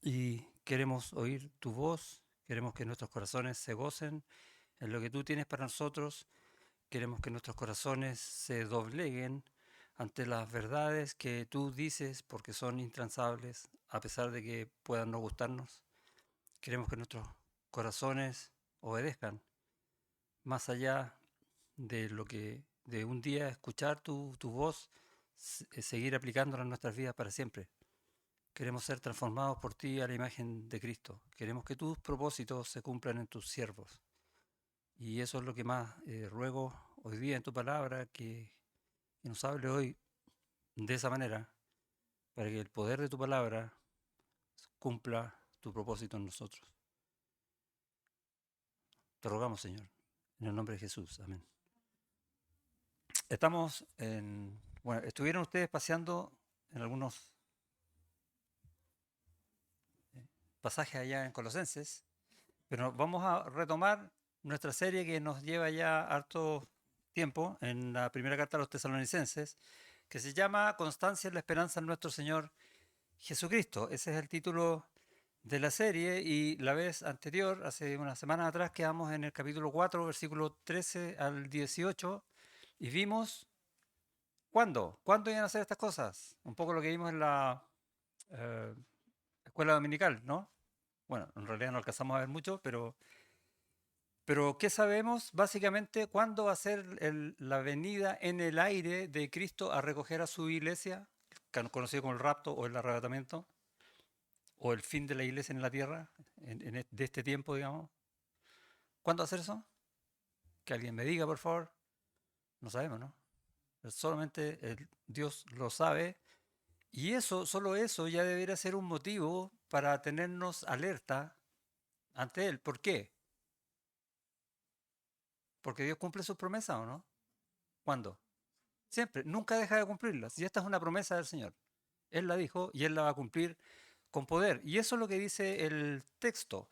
y queremos oír tu voz, queremos que nuestros corazones se gocen en lo que tú tienes para nosotros, queremos que nuestros corazones se dobleguen ante las verdades que tú dices porque son intransables, a pesar de que puedan no gustarnos. Queremos que nuestros corazones obedezcan, más allá de lo que de un día escuchar tu voz, seguir aplicándola en nuestras vidas para siempre. Queremos ser transformados por ti a la imagen de Cristo. Queremos que tus propósitos se cumplan en tus siervos. Y eso es lo que más ruego hoy día en tu palabra, que nos hable hoy de esa manera, para que el poder de tu palabra cumpla tu propósito en nosotros. Te rogamos, Señor, en el nombre de Jesús. Amén. Bueno, estuvieron ustedes paseando en algunos pasajes allá en Colosenses, pero vamos a retomar nuestra serie que nos lleva ya harto tiempo en la primera carta a los tesalonicenses, que se llama Constancia en la esperanza en nuestro Señor Jesucristo. Ese es el título de la serie y la vez anterior, hace unas semanas atrás, quedamos en el capítulo 4, versículo 13 al 18 y vimos cuándo iban a hacer estas cosas. Un poco lo que vimos en la eh, escuela dominical, ¿no? Bueno, en realidad no alcanzamos a ver mucho, pero ¿qué sabemos? Básicamente, ¿cuándo va a ser la venida en el aire de Cristo a recoger a su iglesia, conocido como el rapto o el arrebatamiento, o el fin de la iglesia en la tierra, de este tiempo, digamos? ¿Cuándo va a ser eso? Que alguien me diga, por favor. No sabemos, ¿no? Solamente Dios lo sabe. Y eso, solo eso, ya debería ser un motivo para tenernos alerta ante Él. ¿Por qué? Porque Dios cumple sus promesas, ¿o no? ¿Cuándo? Siempre, nunca deja de cumplirlas. Y esta es una promesa del Señor. Él la dijo y Él la va a cumplir con poder. Y eso es lo que dice el texto.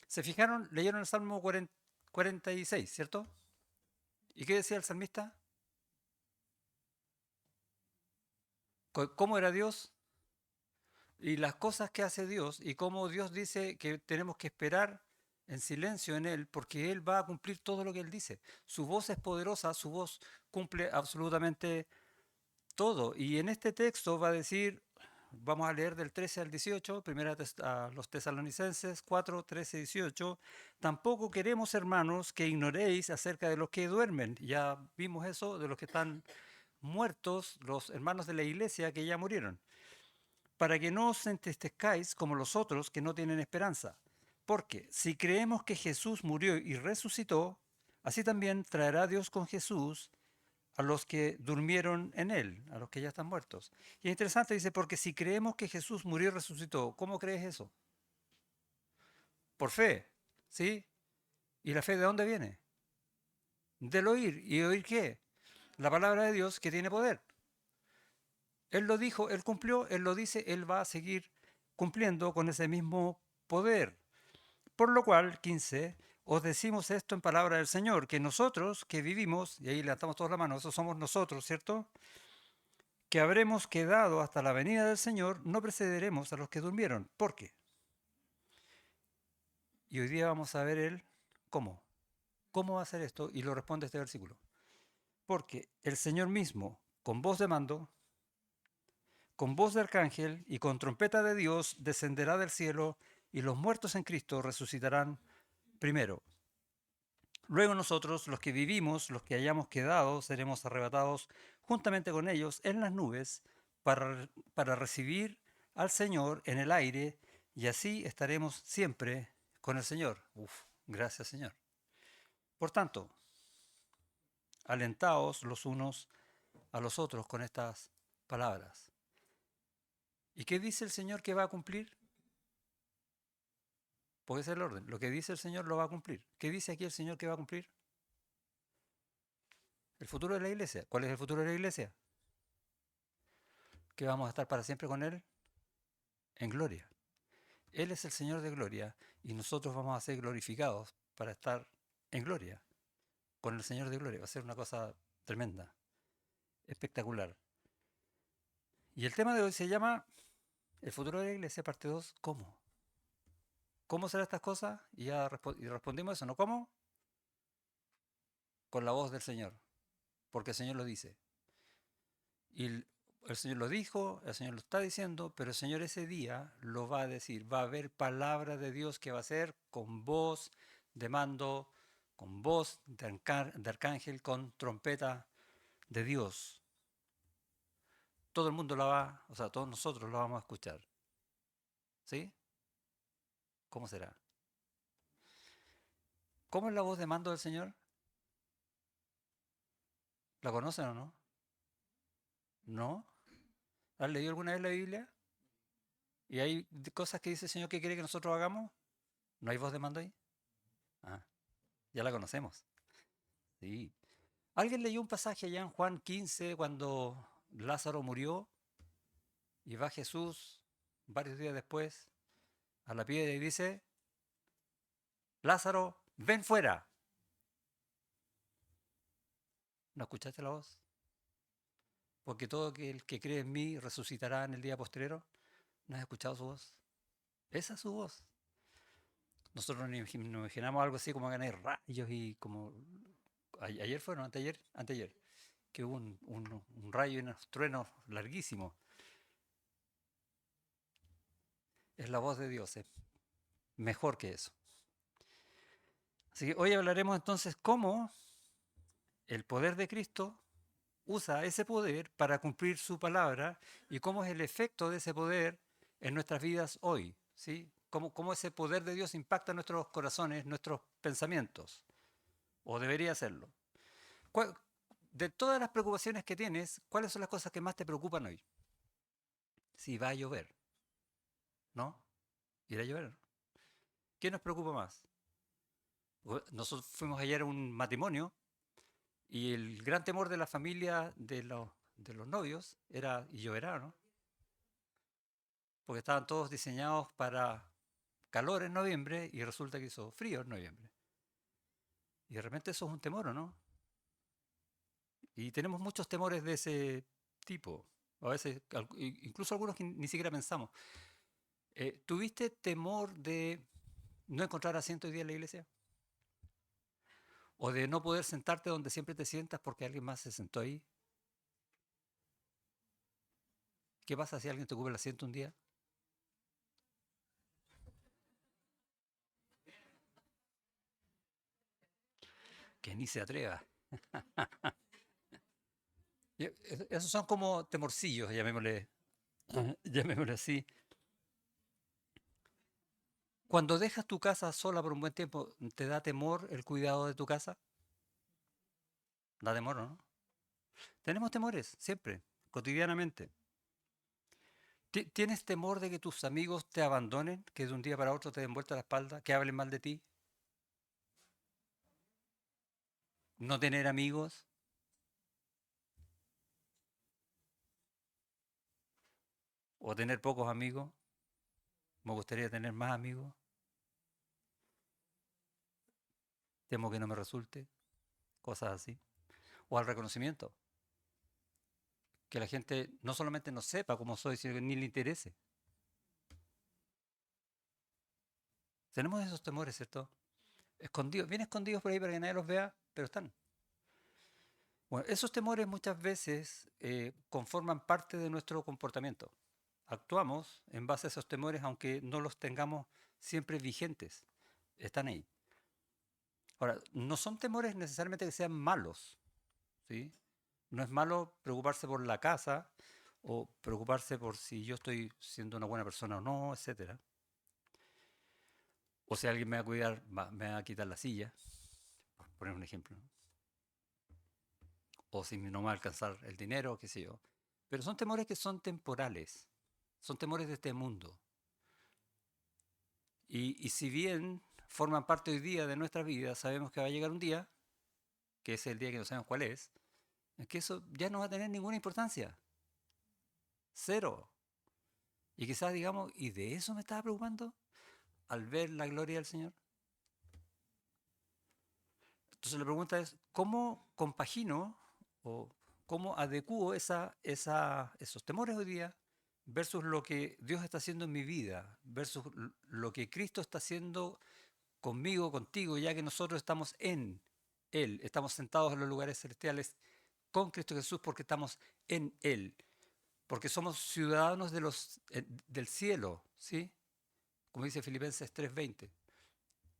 ¿Se fijaron? Leyeron el Salmo 46, ¿cierto? ¿Y qué decía el salmista? ¿Cómo era Dios? Y las cosas que hace Dios y cómo Dios dice que tenemos que esperar en silencio en Él, porque Él va a cumplir todo lo que Él dice. Su voz es poderosa, su voz cumple absolutamente todo. Y en este texto va a decir, vamos a leer del 13 al 18, primera a los tesalonicenses 4, 13, 18. Tampoco queremos, hermanos, que ignoréis acerca de los que duermen. Ya vimos eso, de los que están muertos, los hermanos de la iglesia que ya murieron, para que no os entristezcáis como los otros que no tienen esperanza. Porque si creemos que Jesús murió y resucitó, así también traerá Dios con Jesús a los que durmieron en él, a los que ya están muertos. Y es interesante, dice, porque si creemos que Jesús murió y resucitó, ¿cómo crees eso? Por fe, ¿sí? ¿Y la fe de dónde viene? Del oír. ¿Y oír qué? La palabra de Dios que tiene poder. Él lo dijo, él cumplió, él lo dice, él va a seguir cumpliendo con ese mismo poder. Por lo cual, 15, os decimos esto en palabra del Señor, que nosotros que vivimos, y ahí levantamos todas las manos, eso somos nosotros, ¿cierto? Que habremos quedado hasta la venida del Señor, no precederemos a los que durmieron. ¿Por qué? Y hoy día vamos a ver él cómo. ¿Cómo va a hacer esto? Y lo responde este versículo. Porque el Señor mismo, con voz de mando, con voz de arcángel y con trompeta de Dios, descenderá del cielo y los muertos en Cristo resucitarán primero. Luego nosotros, los que vivimos, los que hayamos quedado, seremos arrebatados juntamente con ellos en las nubes para recibir al Señor en el aire y así estaremos siempre con el Señor. Uf, gracias Señor. Por tanto, alentaos los unos a los otros con estas palabras. ¿Y qué dice el Señor que va a cumplir? Puede ser el orden. Lo que dice el Señor lo va a cumplir. ¿Qué dice aquí el Señor que va a cumplir? El futuro de la iglesia. ¿Cuál es el futuro de la iglesia? Que vamos a estar para siempre con Él en gloria. Él es el Señor de gloria y nosotros vamos a ser glorificados para estar en gloria con el Señor de gloria. Va a ser una cosa tremenda, espectacular. Y el tema de hoy se llama El futuro de la iglesia, parte 2, ¿cómo? ¿Cómo serán estas cosas? Y ya y respondimos eso, ¿no? ¿Cómo? Con la voz del Señor, porque el Señor lo dice. Y el Señor lo dijo, el Señor lo está diciendo, pero el Señor ese día lo va a decir. Va a haber palabra de Dios que va a ser con voz de mando, con voz de arcángel, con trompeta de Dios. Todo el mundo la va, o sea, todos nosotros la vamos a escuchar. ¿Sí? ¿Cómo será? ¿Cómo es la voz de mando del Señor? ¿La conocen o no? ¿No? ¿Has leído alguna vez la Biblia? ¿Y hay cosas que dice el Señor que quiere que nosotros hagamos? ¿No hay voz de mando ahí? Ah, ya la conocemos. Sí. ¿Alguien leyó un pasaje allá en Juan 15 cuando Lázaro murió y va Jesús varios días después a la piedra y dice, Lázaro, ven fuera? ¿No escuchaste la voz? Porque todo el que cree en mí resucitará en el día postrero. ¿No has escuchado su voz? Esa es su voz. Nosotros nos imaginamos algo así como ganar rayos y como... Ayer fue, ¿no? Anteayer, anteayer, que hubo un rayo y unos truenos larguísimos. Es la voz de Dios, es mejor que eso. Así que hoy hablaremos entonces cómo el poder de Cristo usa ese poder para cumplir su palabra y cómo es el efecto de ese poder en nuestras vidas hoy, ¿sí? Cómo ese poder de Dios impacta nuestros corazones, nuestros pensamientos, o debería hacerlo. De todas las preocupaciones que tienes, ¿cuáles son las cosas que más te preocupan hoy? Si va a llover, ¿no? ¿Irá a llover? ¿Qué nos preocupa más? Nosotros fuimos ayer a un matrimonio y el gran temor de la familia de los novios era, y lloverá, ¿no? Porque estaban todos diseñados para calor en noviembre y resulta que hizo frío en noviembre. Y de repente eso es un temor, ¿o no? Y tenemos muchos temores de ese tipo. A veces, incluso algunos que ni siquiera pensamos. ¿Tuviste temor de no encontrar asiento hoy día en la iglesia? ¿O de no poder sentarte donde siempre te sientas porque alguien más se sentó ahí? ¿Qué pasa si alguien te ocupa el asiento un día? Que ni se atreva. Esos son como temorcillos, llamémosle, llamémosle así. Cuando dejas tu casa sola por un buen tiempo, ¿te da temor el cuidado de tu casa? Da temor, ¿no? Tenemos temores, siempre, cotidianamente. ¿Tienes temor de que tus amigos te abandonen, que de un día para otro te den vuelta la espalda, que hablen mal de ti? ¿No tener amigos? ¿O tener pocos amigos? Me gustaría tener más amigos. Temo que no me resulte. Cosas así. O al reconocimiento. Que la gente no solamente no sepa cómo soy, sino que ni le interese. Tenemos esos temores, ¿cierto? Escondidos, bien escondidos por ahí para que nadie los vea, pero están. Bueno, esos temores muchas veces conforman parte de nuestro comportamiento. Actuamos en base a esos temores aunque no los tengamos siempre vigentes. Están ahí. Ahora, no son temores necesariamente que sean malos, ¿sí? No es malo preocuparse por la casa o preocuparse por si yo estoy siendo una buena persona o no, etcétera. O si alguien me va a cuidar, me va a quitar la silla, por poner un ejemplo. O si no me va a alcanzar el dinero, qué sé yo. Pero son temores que son temporales, son temores de este mundo. Y si bien forman parte hoy día de nuestra vida, sabemos que va a llegar un día, que es el día que no sabemos cuál es que eso ya no va a tener ninguna importancia. Cero. Y quizás digamos, ¿y de eso me estaba preocupando al ver la gloria del Señor? Entonces la pregunta es, ¿cómo compagino o cómo adecuo esos temores hoy día versus lo que Dios está haciendo en mi vida, versus lo que Cristo está haciendo conmigo, contigo, ya que nosotros estamos en Él, estamos sentados en los lugares celestiales con Cristo Jesús porque estamos en Él, porque somos ciudadanos del cielo, ¿sí? Como dice Filipenses 3:20,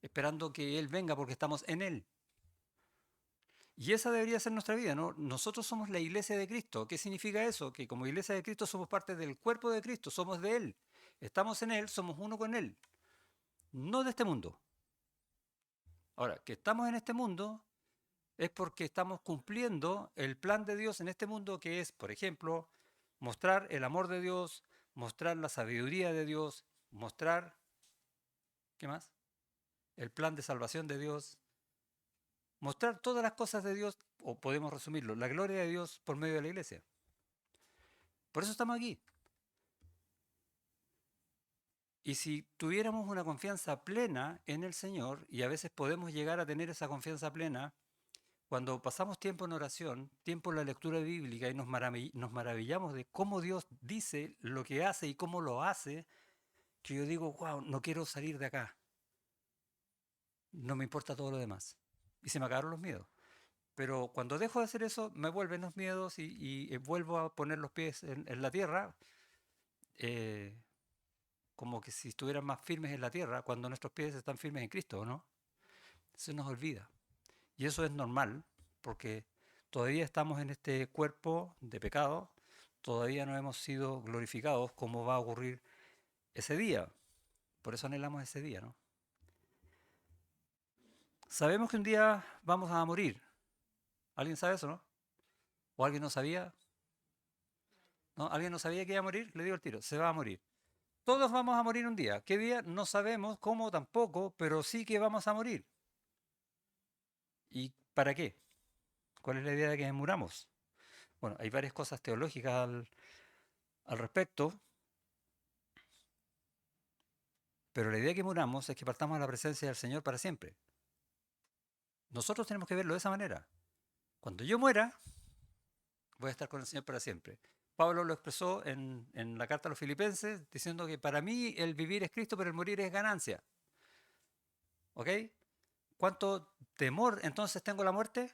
esperando que Él venga porque estamos en Él. Y esa debería ser nuestra vida, ¿no? Nosotros somos la iglesia de Cristo. ¿Qué significa eso? Que como iglesia de Cristo somos parte del cuerpo de Cristo, somos de Él. Estamos en Él, somos uno con Él, no de este mundo. Ahora, que estamos en este mundo es porque estamos cumpliendo el plan de Dios en este mundo, que es, por ejemplo, mostrar el amor de Dios, mostrar la sabiduría de Dios, mostrar, ¿qué más? El plan de salvación de Dios, mostrar todas las cosas de Dios, o podemos resumirlo, la gloria de Dios por medio de la iglesia. Por eso estamos aquí. Y si tuviéramos una confianza plena en el Señor, y a veces podemos llegar a tener esa confianza plena, cuando pasamos tiempo en oración, tiempo en la lectura bíblica y nos maravillamos de cómo Dios dice lo que hace y cómo lo hace, que yo digo, wow, no quiero salir de acá. No me importa todo lo demás. Y se me acabaron los miedos. Pero cuando dejo de hacer eso, me vuelven los miedos y vuelvo a poner los pies en la tierra, eh, como que si estuvieran más firmes en la tierra, cuando nuestros pies están firmes en Cristo, ¿no? Se nos olvida. Y eso es normal, porque todavía estamos en este cuerpo de pecado, todavía no hemos sido glorificados como va a ocurrir ese día. Por eso anhelamos ese día, ¿no? Sabemos que un día vamos a morir. ¿Alguien sabe eso, no? ¿O alguien no sabía? ¿No? ¿Alguien no sabía que iba a morir? Le digo el tiro, se va a morir. Todos vamos a morir un día. ¿Qué día? No sabemos, cómo tampoco, pero sí que vamos a morir. ¿Y para qué? ¿Cuál es la idea de que muramos? Bueno, hay varias cosas teológicas al respecto, pero la idea de que muramos es que partamos a la presencia del Señor para siempre. Nosotros tenemos que verlo de esa manera. Cuando yo muera, voy a estar con el Señor para siempre. Pablo lo expresó en la carta a los Filipenses diciendo que para mí el vivir es Cristo, pero el morir es ganancia. ¿Ok? ¿Cuánto temor entonces tengo a la muerte?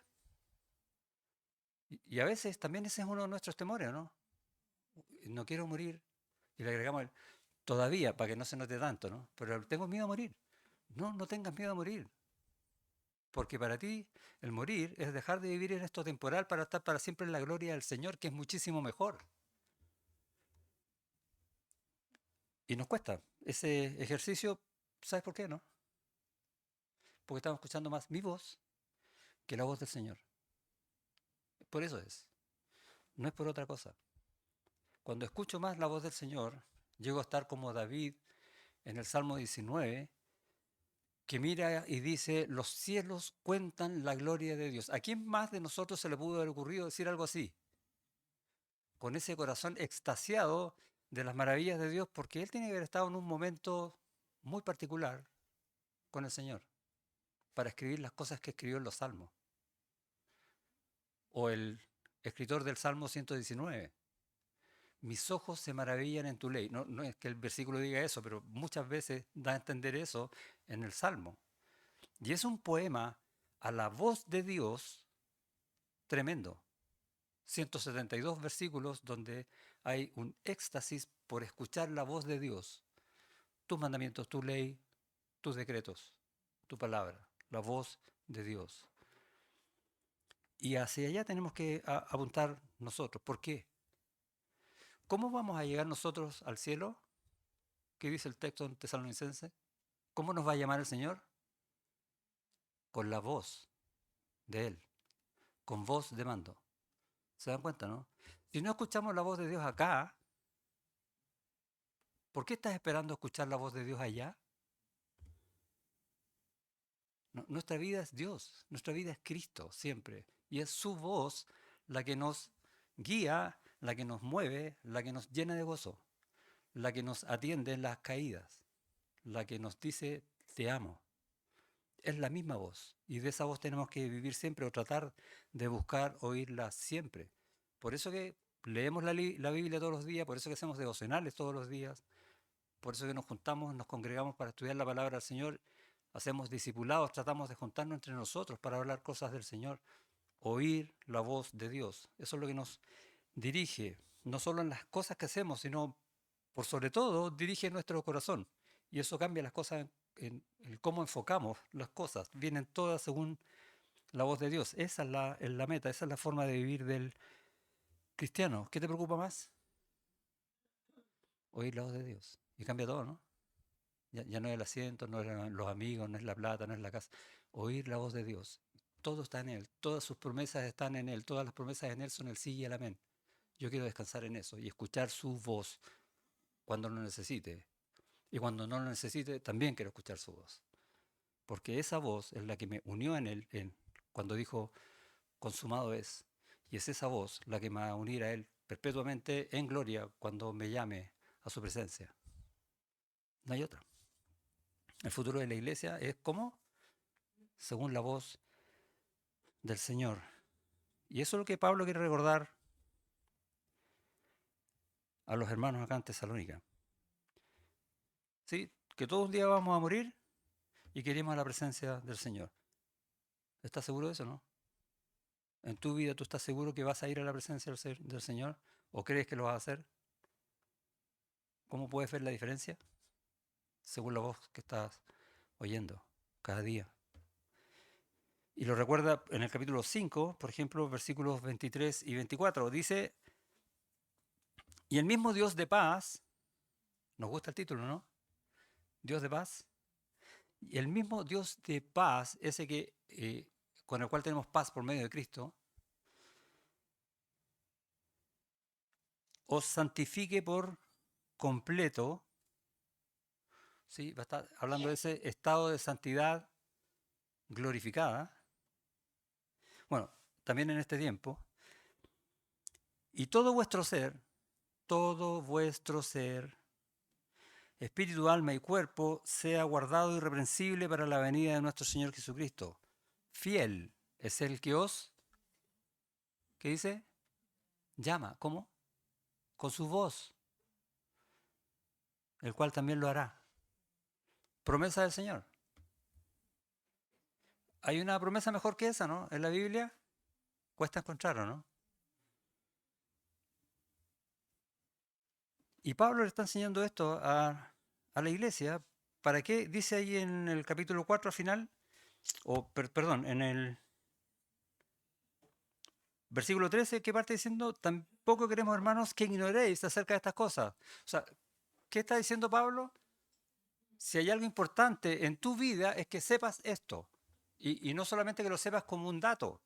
Y a veces también ese es uno de nuestros temores, ¿no? No quiero morir. Y le agregamos todavía, para que no se note tanto, ¿no? Pero tengo miedo a morir. No, no tengas miedo a morir. Porque para ti el morir es dejar de vivir en esto temporal para estar para siempre en la gloria del Señor, que es muchísimo mejor. Y nos cuesta ese ejercicio, ¿sabes por qué, no? Porque estamos escuchando más mi voz que la voz del Señor. Por eso es, no es por otra cosa. Cuando escucho más la voz del Señor, llego a estar como David en el Salmo 19, que mira y dice, los cielos cuentan la gloria de Dios. ¿A quién más de nosotros se le pudo haber ocurrido decir algo así? Con ese corazón extasiado de las maravillas de Dios, porque él tiene que haber estado en un momento muy particular con el Señor para escribir las cosas que escribió en los Salmos. O el escritor del Salmo 119. Mis ojos se maravillan en tu ley. No, no es que el versículo diga eso, pero muchas veces da a entender eso en el Salmo. Y es un poema a la voz de Dios tremendo. 172 versículos donde hay un éxtasis por escuchar la voz de Dios. Tus mandamientos, tu ley, tus decretos, tu palabra, la voz de Dios. Y hacia allá tenemos que apuntar nosotros. ¿Por qué? ¿Cómo vamos a llegar nosotros al cielo? ¿Qué dice el texto en Tesalonicense? ¿Cómo nos va a llamar el Señor? Con la voz de Él, con voz de mando. ¿Se dan cuenta, no? Si no escuchamos la voz de Dios acá, ¿por qué estás esperando escuchar la voz de Dios allá? No, nuestra vida es Dios, nuestra vida es Cristo siempre. Y es su voz la que nos guía, la que nos mueve, la que nos llena de gozo, la que nos atiende en las caídas, la que nos dice, te amo. Es la misma voz. Y de esa voz tenemos que vivir siempre o tratar de buscar oírla siempre. Por eso que leemos la Biblia todos los días, por eso que hacemos devocionales todos los días, por eso que nos juntamos, nos congregamos para estudiar la palabra del Señor, hacemos discipulados, tratamos de juntarnos entre nosotros para hablar cosas del Señor, oír la voz de Dios. Eso es lo que nos dirige, no solo en las cosas que hacemos, sino por sobre todo dirige nuestro corazón. Y eso cambia las cosas en cómo enfocamos las cosas. Vienen todas según la voz de Dios. Esa es la meta, esa es la forma de vivir del cristiano. ¿Qué te preocupa más? Oír la voz de Dios. Y cambia todo, ¿no? Ya no es el asiento, no es los amigos, no es la plata, no es la casa. Oír la voz de Dios. Todo está en Él. Todas sus promesas están en Él. Todas las promesas en Él son el sí y el amén. Yo quiero descansar en eso y escuchar su voz cuando lo necesite. Y cuando no lo necesite, también quiero escuchar su voz. Porque esa voz es la que me unió en Él cuando dijo, consumado es. Y es esa voz la que me va a unir a Él perpetuamente en gloria cuando me llame a su presencia. No hay otra. El futuro de la iglesia es como, según la voz del Señor. Y eso es lo que Pablo quiere recordar a los hermanos acá en Tesalónica. ¿Sí? Que todos un día vamos a morir y queremos la presencia del Señor. ¿Estás seguro de eso, no? ¿En tu vida tú estás seguro que vas a ir a la presencia del Señor? ¿O crees que lo vas a hacer? ¿Cómo puedes ver la diferencia? Según la voz que estás oyendo cada día. Y lo recuerda en el capítulo 5, por ejemplo, versículos 23 y 24. Dice, y el mismo Dios de paz, nos gusta el título, ¿no? Dios de paz. Y el mismo Dios de paz, ese que con el cual tenemos paz por medio de Cristo, os santifique por completo. ¿Sí? Va a estar hablando de ese estado de santidad glorificada. Bueno, también en este tiempo. Y todo vuestro ser, espíritu, alma y cuerpo, sea guardado irreprensible para la venida de nuestro Señor Jesucristo. Fiel es el que os, ¿qué dice? Llama. ¿Cómo? Con su voz, el cual también lo hará. Promesa del Señor. Hay una promesa mejor que esa, ¿no? En la Biblia cuesta encontrarlo, ¿no? Y Pablo le está enseñando esto a la iglesia. ¿Para qué? Dice ahí en el capítulo 4 al final, perdón, en el versículo 13, ¿qué parte diciendo? Tampoco queremos, hermanos, que ignoréis acerca de estas cosas. O sea, ¿qué está diciendo Pablo? Si hay algo importante en tu vida es que sepas esto. Y no solamente que lo sepas como un dato,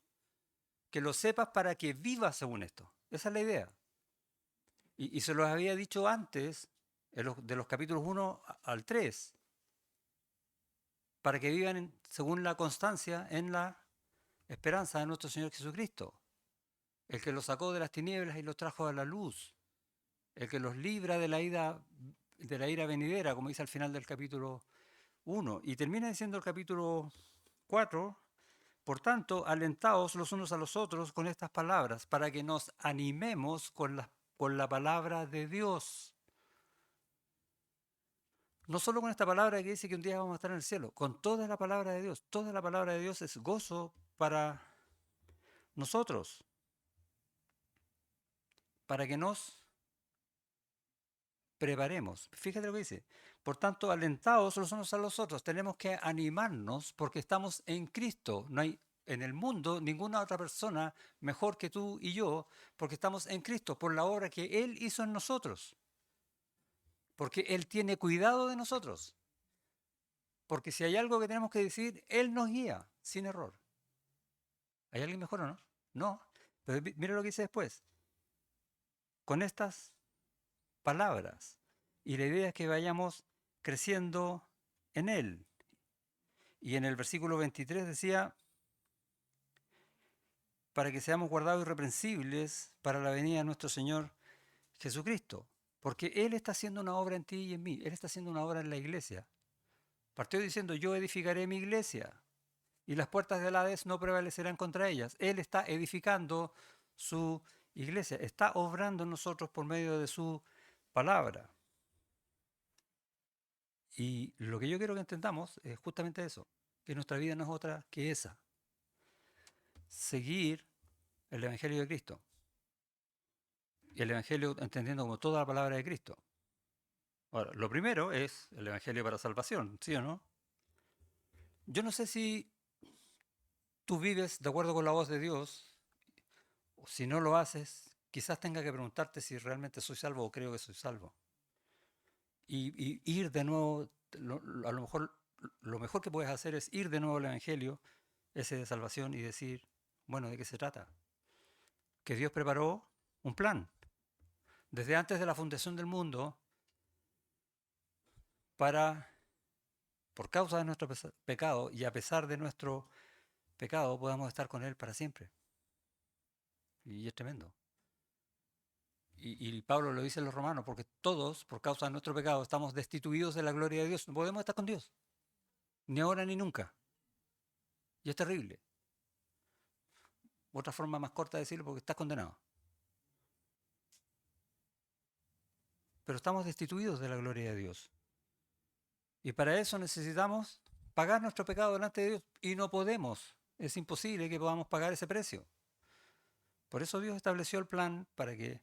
que lo sepas para que vivas según esto. Esa es la idea. Y se los había dicho antes, de los capítulos 1 al 3, para que vivan según la constancia en la esperanza de nuestro Señor Jesucristo, el que los sacó de las tinieblas y los trajo a la luz, el que los libra de la ira venidera, como dice al final del capítulo 1. Y termina diciendo el capítulo 4, por tanto, alentaos los unos a los otros con estas palabras, para que nos animemos con la palabra de Dios. No solo con esta palabra que dice que un día vamos a estar en el cielo, con toda la palabra de Dios. Toda la palabra de Dios es gozo para nosotros, para que nos preparemos. Fíjate lo que dice. Por tanto, alentados los unos a los otros. Tenemos que animarnos porque estamos en Cristo. No hay en el mundo ninguna otra persona mejor que tú y yo, porque estamos en Cristo, por la obra que Él hizo en nosotros. Porque Él tiene cuidado de nosotros. Porque si hay algo que tenemos que decir, Él nos guía, sin error. ¿Hay alguien mejor o no? No. Pero mira lo que dice después. Con estas palabras. Y la idea es que vayamos creciendo en Él. Y en el versículo 23 decía, para que seamos guardados irreprensibles para la venida de nuestro Señor Jesucristo. Porque Él está haciendo una obra en ti y en mí. Él está haciendo una obra en la iglesia. Partió diciendo, yo edificaré mi iglesia y las puertas del Hades no prevalecerán contra ellas. Él está edificando su iglesia, está obrando en nosotros por medio de su palabra. Y lo que yo quiero que entendamos es justamente eso, que nuestra vida no es otra que esa. Seguir el Evangelio de Cristo. Y el Evangelio entendiendo como toda la palabra de Cristo. Ahora, lo primero es el Evangelio para salvación, ¿sí o no? Yo no sé si tú vives de acuerdo con la voz de Dios, o si no lo haces, quizás tenga que preguntarte si realmente soy salvo o creo que soy salvo. Y ir de nuevo, a lo mejor lo mejor que puedes hacer es ir de nuevo al Evangelio, ese de salvación, y decir, bueno, ¿de qué se trata? Que Dios preparó un plan desde antes de la fundación del mundo para, por causa de nuestro pecado y a pesar de nuestro pecado, podamos estar con Él para siempre. Y es tremendo. Y Pablo lo dice en los romanos, porque todos, por causa de nuestro pecado, estamos destituidos de la gloria de Dios. No podemos estar con Dios, ni ahora ni nunca. Y es terrible. Otra forma más corta de decirlo, porque estás condenado. Pero estamos destituidos de la gloria de Dios. Y para eso necesitamos pagar nuestro pecado delante de Dios. Y no podemos. Es imposible que podamos pagar ese precio. Por eso Dios estableció el plan para que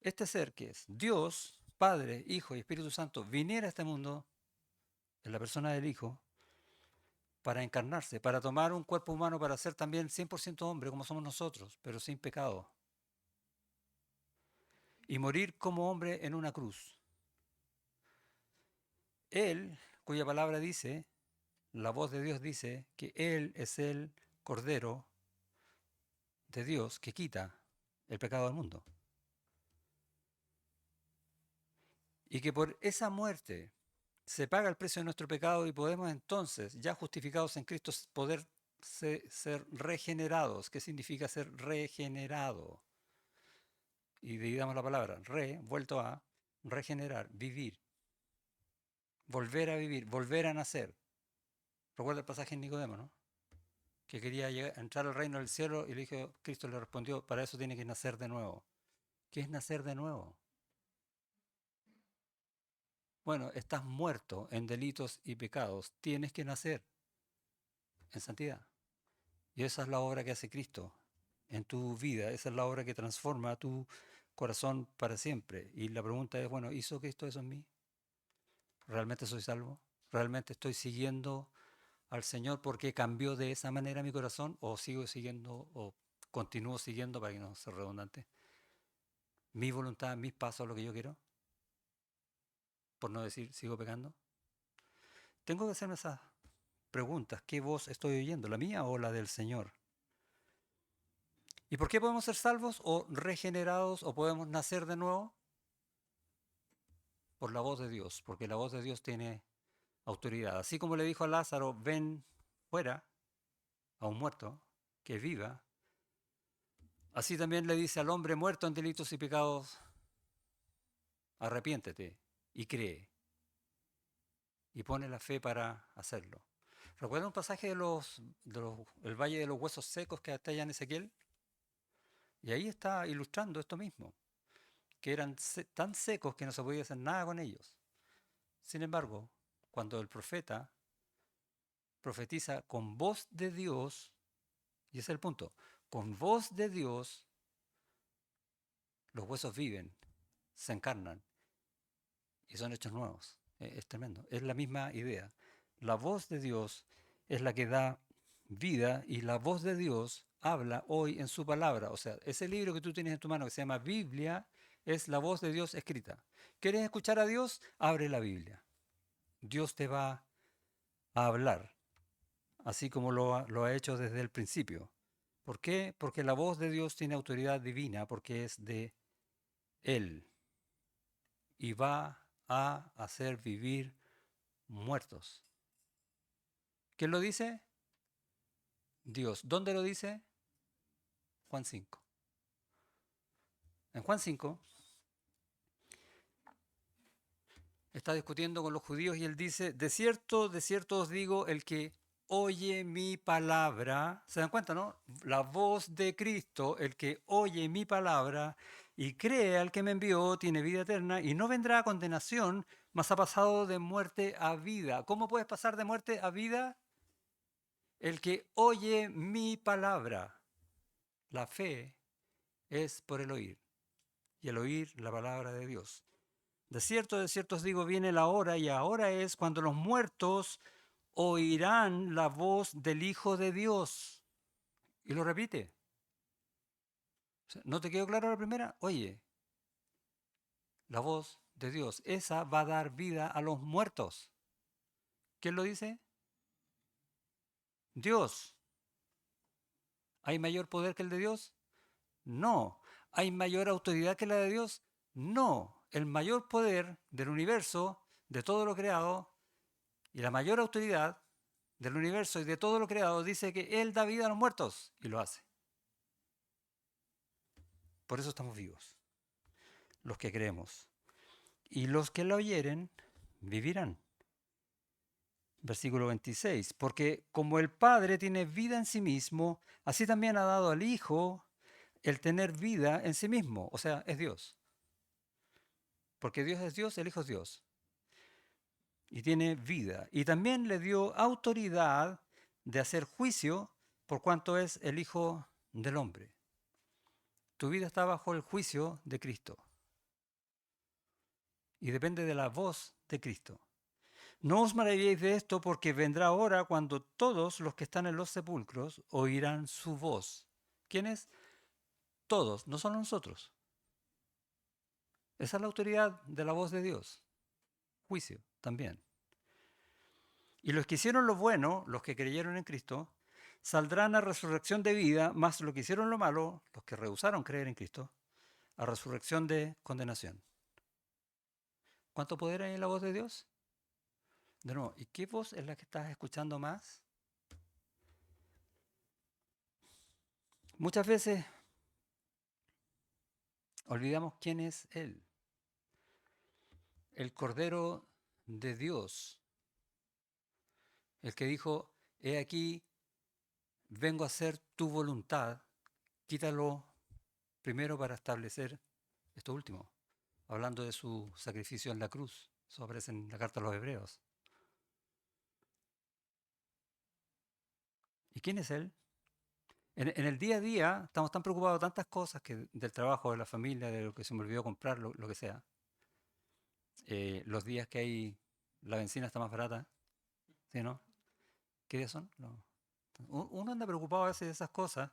este ser que es Dios, Padre, Hijo y Espíritu Santo, viniera a este mundo en la persona del Hijo para encarnarse, para tomar un cuerpo humano, para ser también 100% hombre como somos nosotros, pero sin pecado. Y morir como hombre en una cruz. Él, cuya palabra dice, la voz de Dios dice, que Él es el Cordero de Dios que quita el pecado del mundo. Y que por esa muerte se paga el precio de nuestro pecado y podemos entonces, ya justificados en Cristo, poder ser regenerados. ¿Qué significa ser regenerado? Y dividamos la palabra, vuelto a, regenerar, vivir, volver a vivir, volver a nacer. Recuerda el pasaje en Nicodemo, ¿no? Que quería entrar al reino del cielo y le dijo, Cristo le respondió, para eso tiene que nacer de nuevo. ¿Qué es nacer de nuevo? Bueno, estás muerto en delitos y pecados, tienes que nacer en santidad. Y esa es la obra que hace Cristo en tu vida, esa es la obra que transforma tu corazón para siempre. Y la pregunta es, bueno, ¿hizo Cristo eso en mí? ¿Realmente soy salvo? ¿Realmente estoy siguiendo al Señor porque cambió de esa manera mi corazón? ¿O sigo siguiendo o continúo siguiendo, para que no sea redundante, mi voluntad, mis pasos, lo que yo quiero? Por no decir, sigo pecando. Tengo que hacerme esas preguntas. ¿Qué voz estoy oyendo? ¿La mía o la del Señor? ¿Y por qué podemos ser salvos o regenerados o podemos nacer de nuevo? Por la voz de Dios, porque la voz de Dios tiene autoridad. Así como le dijo a Lázaro, ven fuera, a un muerto, que viva, así también le dice al hombre muerto en delitos y pecados, arrepiéntete y cree. Y pone la fe para hacerlo. ¿Recuerda un pasaje del Valle de los Huesos Secos que está allá en Ezequiel? Y ahí está ilustrando esto mismo, que eran tan secos que no se podía hacer nada con ellos. Sin embargo, cuando el profeta profetiza con voz de Dios, y ese es el punto, con voz de Dios, los huesos viven, se encarnan y son hechos nuevos. Es tremendo. Es la misma idea. La voz de Dios es la que da vida y la voz de Dios habla hoy en su palabra. O sea, ese libro que tú tienes en tu mano que se llama Biblia es la voz de Dios escrita. ¿Quieres escuchar a Dios? Abre la Biblia. Dios te va a hablar, así como lo ha hecho desde el principio. ¿Por qué? Porque la voz de Dios tiene autoridad divina, porque es de Él y va a hacer vivir muertos. ¿Quién lo dice? Dios. ¿Dónde lo dice? Juan 5. En Juan 5 está discutiendo con los judíos y él dice, de cierto os digo, el que oye mi palabra, ¿se dan cuenta, no? La voz de Cristo, el que oye mi palabra y cree al que me envió, tiene vida eterna y no vendrá a condenación, mas ha pasado de muerte a vida. ¿Cómo puedes pasar de muerte a vida? El que oye mi palabra. La fe es por el oír, y el oír la palabra de Dios. De cierto os digo, viene la hora, y ahora es cuando los muertos oirán la voz del Hijo de Dios. Y lo repite. O sea, ¿no te quedó claro la primera? Oye, la voz de Dios, esa va a dar vida a los muertos. ¿Quién lo dice? Dios. ¿Hay mayor poder que el de Dios? No. ¿Hay mayor autoridad que la de Dios? No. El mayor poder del universo, de todo lo creado, y la mayor autoridad del universo y de todo lo creado dice que Él da vida a los muertos y lo hace. Por eso estamos vivos, los que creemos. Y los que la oyeren vivirán. Versículo 26. Porque como el Padre tiene vida en sí mismo, así también ha dado al Hijo el tener vida en sí mismo. O sea, es Dios. Porque Dios es Dios, el Hijo es Dios. Y tiene vida. Y también le dio autoridad de hacer juicio por cuanto es el Hijo del Hombre. Tu vida está bajo el juicio de Cristo. Y depende de la voz de Cristo. No os maravilléis de esto, porque vendrá hora cuando todos los que están en los sepulcros oirán su voz. ¿Quiénes? Todos, no solo nosotros. Esa es la autoridad de la voz de Dios. Juicio también. Y los que hicieron lo bueno, los que creyeron en Cristo, saldrán a resurrección de vida, más los que hicieron lo malo, los que rehusaron creer en Cristo, a resurrección de condenación. ¿Cuánto poder hay en la voz de Dios? De nuevo, ¿y qué voz es la que estás escuchando más? Muchas veces olvidamos quién es Él. El Cordero de Dios, el que dijo, he aquí, vengo a hacer tu voluntad, quítalo primero para establecer esto último, hablando de su sacrificio en la cruz. Eso aparece en la carta a los Hebreos. ¿Y quién es Él? En el día a día estamos tan preocupados de tantas cosas, que del trabajo, de la familia, de lo que se me olvidó comprar, lo que sea. Los días que hay, la benzina está más barata, ¿sí, no? ¿Qué días son? No. Uno anda preocupado a veces de esas cosas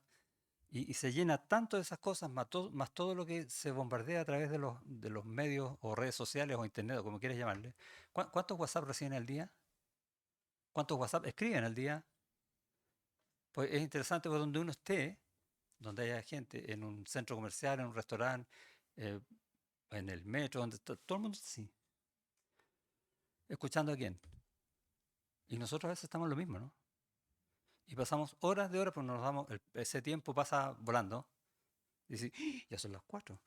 y se llena tanto de esas cosas, más todo lo que se bombardea a través de los medios o redes sociales o internet, o como quieras llamarle. ¿Cuántos WhatsApp reciben al día? ¿Cuántos WhatsApp escriben al día? Pues es interesante, por donde uno esté, donde haya gente, en un centro comercial, en un restaurante, eh, en el metro, donde está, todo el mundo está así. ¿Escuchando a quién? Y nosotros a veces estamos en lo mismo, ¿no? Y pasamos horas de horas, pero nos damos, ese tiempo pasa volando. Y dice, ¡ah! Ya son las 4.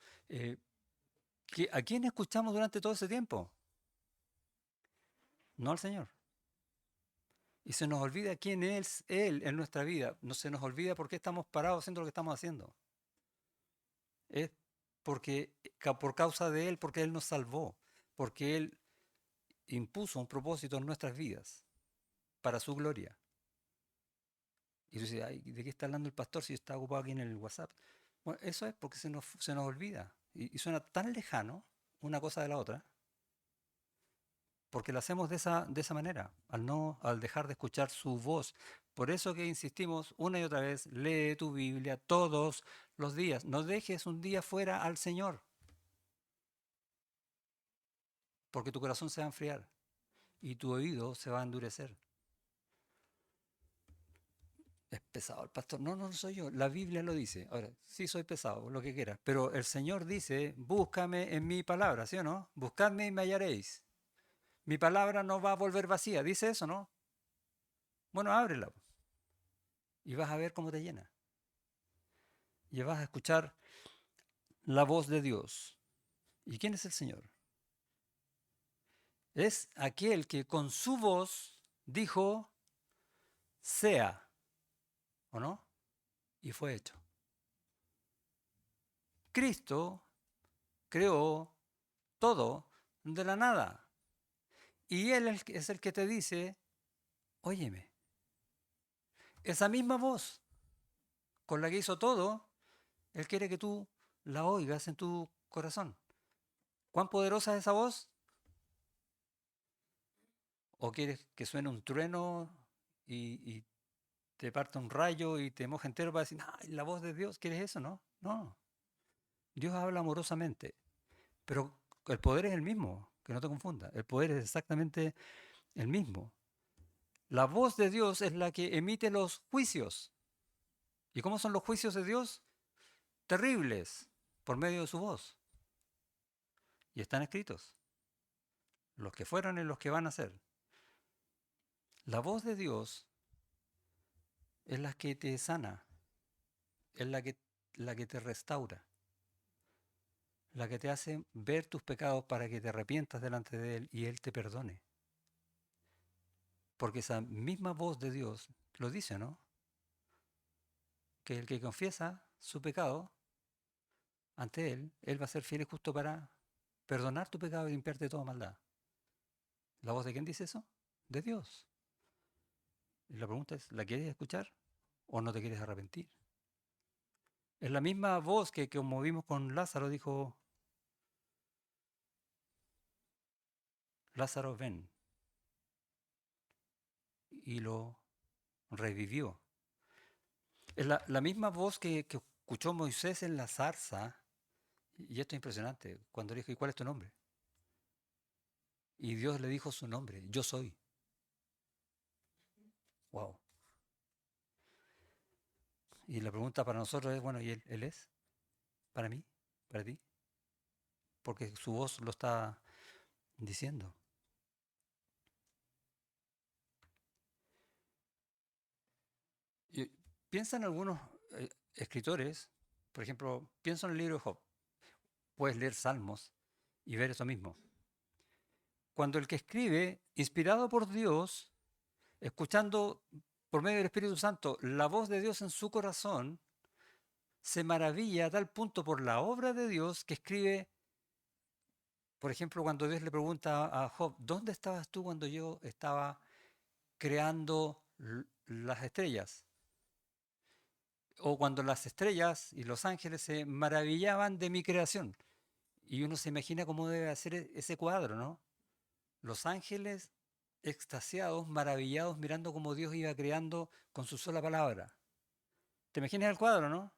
¿A quién escuchamos durante todo ese tiempo? No al Señor. Y se nos olvida quién es Él en nuestra vida. No se nos olvida por qué estamos parados haciendo lo que estamos haciendo. Es porque, por causa de Él, porque Él nos salvó, porque Él impuso un propósito en nuestras vidas para su gloria. Y tú dices, ay, ¿de qué está hablando el pastor si está ocupado aquí en el WhatsApp? Bueno, eso es porque se nos olvida. Y suena tan lejano una cosa de la otra, porque lo hacemos de esa manera, al dejar de escuchar su voz. Por eso que insistimos una y otra vez, lee tu Biblia todos los días. No dejes un día fuera al Señor, porque tu corazón se va a enfriar y tu oído se va a endurecer. Es pesado el pastor. No, no soy yo. La Biblia lo dice. Ahora, sí soy pesado, lo que quieras. Pero el Señor dice, búscame en mi palabra, ¿sí o no? Buscadme y me hallaréis. Mi palabra no va a volver vacía. Dice eso, ¿no? Bueno, ábrela y vas a ver cómo te llena. Y vas a escuchar la voz de Dios. ¿Y quién es el Señor? Es aquel que con su voz dijo, sea, ¿o no? Y fue hecho. Cristo creó todo de la nada. Y Él es el que te dice, óyeme, esa misma voz con la que hizo todo, Él quiere que tú la oigas en tu corazón. ¿Cuán poderosa es esa voz? ¿O quieres que suene un trueno y te parte un rayo y te moja entero para decir, ay, la voz de Dios? ¿Quieres eso? No, no. Dios habla amorosamente, pero el poder es el mismo, que no te confunda. El poder es exactamente el mismo. La voz de Dios es la que emite los juicios. ¿Y cómo son los juicios de Dios? Terribles, por medio de su voz. Y están escritos, los que fueron y los que van a ser. La voz de Dios es la que te sana, es la que te restaura, la que te hace ver tus pecados para que te arrepientas delante de Él y Él te perdone. Porque esa misma voz de Dios lo dice, ¿no? Que el que confiesa su pecado ante Él, Él va a ser fiel y justo para perdonar tu pecado y limpiarte de toda maldad. ¿La voz de quién dice eso? De Dios. Y la pregunta es, ¿la quieres escuchar o no te quieres arrepentir? Es la misma voz que como vimos con Lázaro, dijo, Lázaro, ven. Y lo revivió. Es la misma voz que escuchó Moisés en la zarza. Y esto es impresionante. Cuando le dijo, ¿y cuál es tu nombre? Y Dios le dijo su nombre, yo soy. Wow. Y la pregunta para nosotros es, bueno, ¿y él es? ¿Para mí? ¿Para ti? Porque su voz lo está diciendo. Y piensa en algunos escritores, por ejemplo, pienso en el libro de Job. Puedes leer Salmos y ver eso mismo. Cuando el que escribe, inspirado por Dios, escuchando por medio del Espíritu Santo la voz de Dios en su corazón, se maravilla a tal punto por la obra de Dios que escribe, por ejemplo, cuando Dios le pregunta a Job, ¿dónde estabas tú cuando yo estaba creando las estrellas? O cuando las estrellas y los ángeles se maravillaban de mi creación. Y uno se imagina cómo debe hacer ese cuadro, ¿no? Los ángeles extasiados, maravillados, mirando cómo Dios iba creando con su sola palabra. ¿Te imaginas el cuadro, no?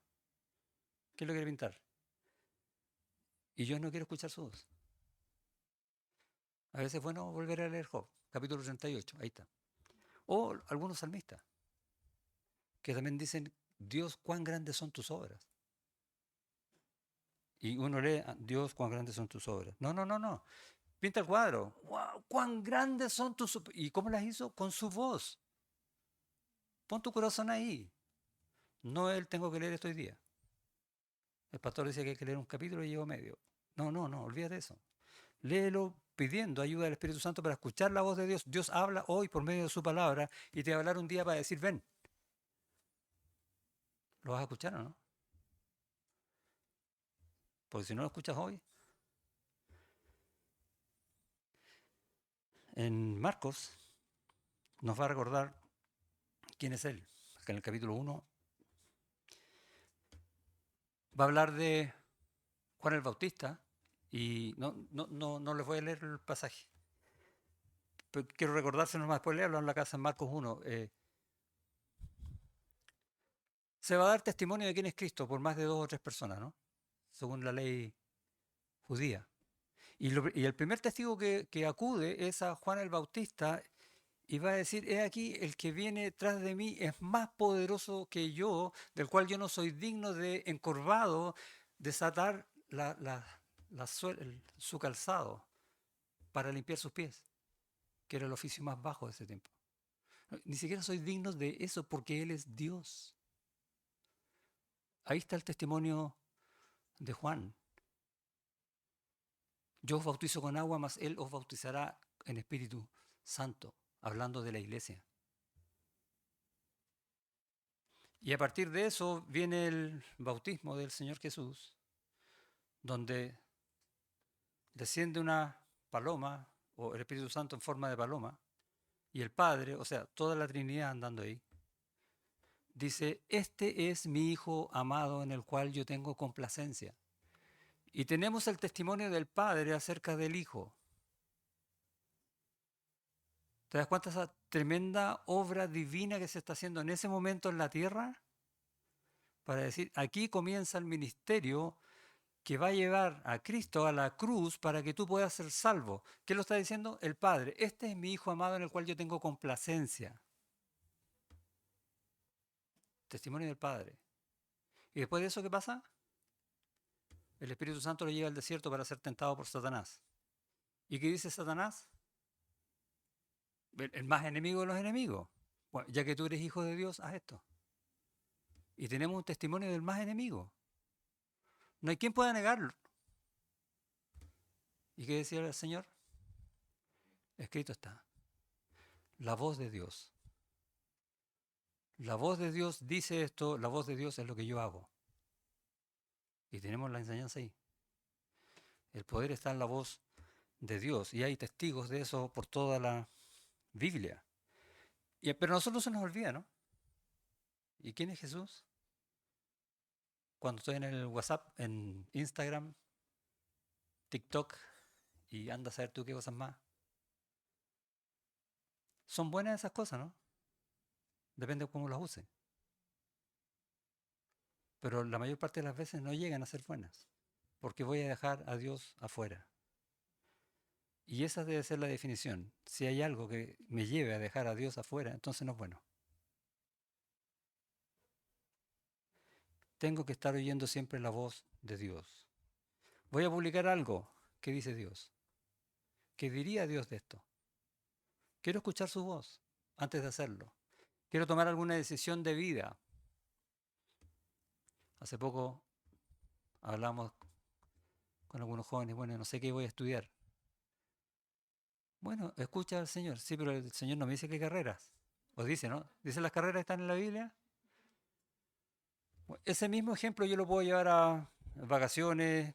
¿Quién lo quiere pintar? Y yo no quiero escuchar su voz. A veces es bueno volver a leer Job, capítulo 38, ahí está. O algunos salmistas, que también dicen, Dios, cuán grandes son tus obras. Y uno lee, Dios, cuán grandes son tus obras. No, no, no, no. Pinta el cuadro. ¡Wow! ¡Cuán grandes son tus obras! ¿Y cómo las hizo? Con su voz. Pon tu corazón ahí. No él tengo que leer esto hoy día. El pastor dice que hay que leer un capítulo y llevo medio. No, no, no, olvídate de eso. Léelo pidiendo ayuda del Espíritu Santo para escuchar la voz de Dios. Dios habla hoy por medio de su palabra y te va a hablar un día para decir, ven. ¿Lo vas a escuchar o no? Porque si no lo escuchas hoy, en Marcos nos va a recordar quién es Él. Que en el capítulo 1 va a hablar de Juan el Bautista y no les voy a leer el pasaje. Pero quiero recordárselo más después leerlo en la casa en Marcos 1. Se va a dar testimonio de quién es Cristo por más de 2 o 3 personas, ¿no? Según la ley judía. Y el primer testigo que acude es a Juan el Bautista y va a decir, he aquí, el que viene tras de mí es más poderoso que yo, del cual yo no soy digno de, encorvado, desatar su calzado para limpiar sus pies, que era el oficio más bajo de ese tiempo. Ni siquiera soy digno de eso porque Él es Dios. Ahí está el testimonio de Juan. Yo os bautizo con agua, mas Él os bautizará en Espíritu Santo, hablando de la iglesia. Y a partir de eso viene el bautismo del Señor Jesús, donde desciende una paloma, o el Espíritu Santo en forma de paloma, y el Padre, o sea, toda la Trinidad andando ahí, dice, este es mi Hijo amado en el cual yo tengo complacencia. Y tenemos el testimonio del Padre acerca del Hijo. ¿Te das cuenta de esa tremenda obra divina que se está haciendo en ese momento en la tierra? Para decir, aquí comienza el ministerio que va a llevar a Cristo a la cruz para que tú puedas ser salvo. ¿Qué lo está diciendo? El Padre. Este es mi Hijo amado en el cual yo tengo complacencia. Testimonio del Padre. ¿Y después de eso qué pasa? El Espíritu Santo lo lleva al desierto para ser tentado por Satanás. ¿Y qué dice Satanás? El más enemigo de los enemigos. Bueno, ya que tú eres hijo de Dios, haz esto. Y tenemos un testimonio del más enemigo. No hay quien pueda negarlo. ¿Y qué decía el Señor? Escrito está. La voz de Dios. La voz de Dios dice esto, la voz de Dios es lo que yo hago. Y tenemos la enseñanza ahí. El poder está en la voz de Dios. Y hay testigos de eso por toda la Biblia. Pero a nosotros se nos olvida, ¿no? ¿Y quién es Jesús? Cuando estoy en el WhatsApp, en Instagram, TikTok, y anda a saber tú qué cosas más. Son buenas esas cosas, ¿no? Depende de cómo las use. Pero la mayor parte de las veces no llegan a ser buenas, porque voy a dejar a Dios afuera. Y esa debe ser la definición. Si hay algo que me lleve a dejar a Dios afuera, entonces no es bueno. Tengo que estar oyendo siempre la voz de Dios. Voy a publicar algo. ¿Qué dice Dios? ¿Qué diría Dios de esto? Quiero escuchar su voz antes de hacerlo. Quiero tomar alguna decisión de vida. Hace poco hablamos con algunos jóvenes, bueno, no sé qué voy a estudiar. Bueno, escucha al Señor. Sí, pero el Señor no me dice qué carreras. O dice, ¿no? Dice las carreras están en la Biblia. Ese mismo ejemplo yo lo puedo llevar a vacaciones,